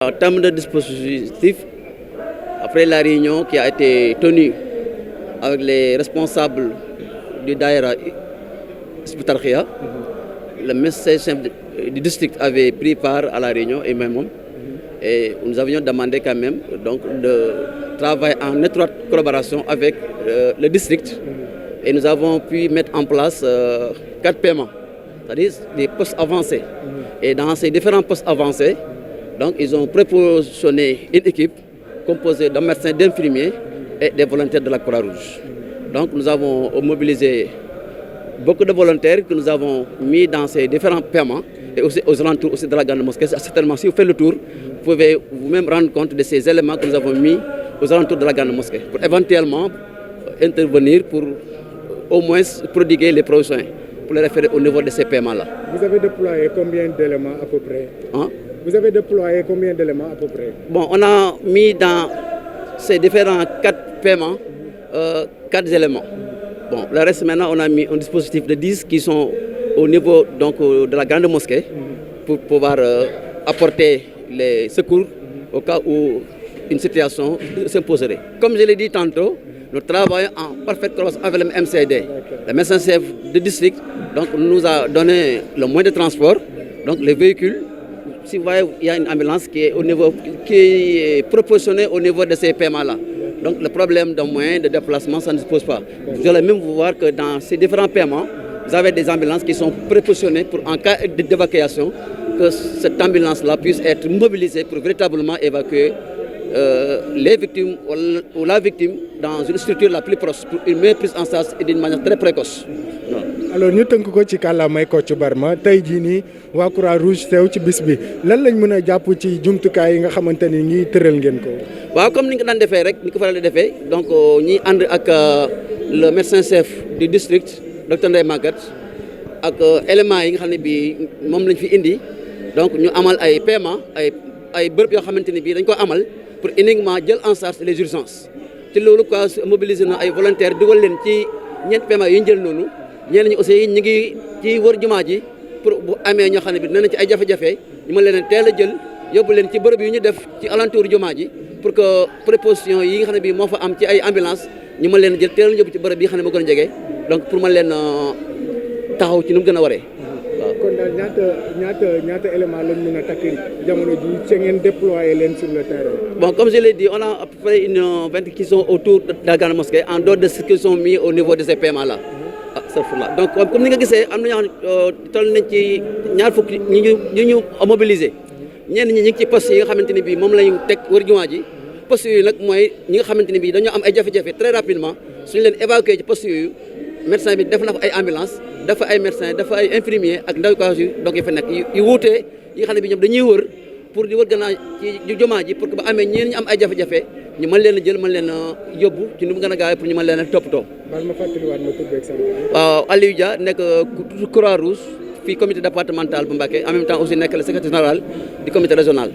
En termes de dispositifs, après la réunion qui a été tenue avec les responsables du Daïra Hizbut Tarqiyyah, le médecin du district avait pris part à la réunion et même et nous avions demandé quand même donc de travailler en étroite collaboration avec le district et nous avons pu mettre en place 4 paiements, c'est-à-dire des postes avancés. Et dans ces différents postes avancés, donc ils ont proportionné une équipe composée de médecins, d'infirmiers et des volontaires de la Croix-Rouge. Donc nous avons mobilisé beaucoup de volontaires que nous avons mis dans ces différents paiements et aussi aux alentours aussi de la grande mosquée. Certainement, si vous faites le tour, vous pouvez vous-même rendre compte de ces éléments que nous avons mis aux alentours de la grande mosquée pour éventuellement intervenir pour au moins prodiguer les prochains pour les référer au niveau de ces paiements-là. Vous avez déployé combien d'éléments à peu près? Vous avez déployé combien d'éléments à peu près? Bon, on a mis dans ces différents 4 paiements 4 éléments. Bon, le reste maintenant, on a mis un dispositif de 10 qui sont au niveau donc, de la grande mosquée pour pouvoir apporter les secours au cas où une situation s'imposerait. Comme je l'ai dit tantôt, nous travaillons en parfaite collaboration avec le MCD. Le médecin-chef du district donc, nous a donné le moyen de transport, donc les véhicules. Si vous voyez, il y a une ambulance qui est proportionnée au niveau de ces paiements-là. Donc le problème de moyens de déplacement, ça ne se pose pas. Vous allez même voir que dans ces différents paiements, vous avez des ambulances qui sont proportionnées pour en cas d'évacuation, que cette ambulance-là puisse être mobilisée pour véritablement évacuer les victimes ou la victime dans une structure la plus proche pour une meilleure prise en charge et d'une manière très précoce. alors ñu tënk ko ci kàllaamay Kocc Barma tey jii nii waa Croix-Rouge teew ci bis bi lan lañ mën a jàpp ci jumtukaay yi nga xamante ni ngi tëral ngeen ko. waaw comme ni nga daan defee rek ni ko faral di defee donc ñi ànd ak le médecin chef du district docteur Ndeye Maguette ak éléments yi nga xam ne bii moom lañ fi indi donc ñu amal ay paiement ay bërëb yoo xamante ni bii dañ ko amal pour uniquement jël en charge les urgences ci loolu quoi mobiliser na ay volontaires dugal leen ci ñeent paiement yi ñu jël noonu. ñenn ñi aussi ñu ngi ci wër jumaa ji pour bu amee ñoo xam ne bi nee na ci ay jafe-jafe ñu mën leen teel a jël yóbbu leen ci bërëb yu ñu def ci alentour jumaa ji pour que préposition yi nga xam ne bi moo fa am ci ay ambulance ñu mën leen jël teel a yóbbu ci bërëb yi xam ne moo gën a jege donc pour mën leen taxaw ci nu mu gën a waree waaw. kon daal ñaata élément lañ mën a takk jamono ji ci ngeen déployer leen sur le terrain. Bon, comme je l'ai dit, on a à peu près une 20 qui sont autour de la grande mosquée en dehors de ce qui sont mis au niveau de ces paiements-là. Donc comme ni nga gisee am na ñoo xam ne toll nañ ci ñaar fukk ñu mobiliser ñenn ñi ñu ngi ci poste yi nga xamante ne bii moom lañu teg wër jumaa ji poste yooyu nag mooy ñi nga xamante ne bii dañoo am ay jafe-jafe très rapidement suñu leen évacuer ci poste yooyu médecin bi def na fa ay ambulance dafa ay médecin dafa ay infirmier ak ndaw yu donc yi fa nekk yu wuutee yi nga xam ne bii ñoom dañuy wër pour di wër gannaaw ci jumaa ji pour que ba amee ñeen ñu am ay jafe-jafe ñu mën leen a jël mën leen a yóbbu ci nu mu gën a gaawee pour ñu mën leen a toppatoo. baal ma fàttaliwaat ma tur beeg sant. waaw Aliou Dia nekk Croix-Rouge fii comité départemental bu Mbacké en même temps aussi nekk le secrétaire général du comité régional.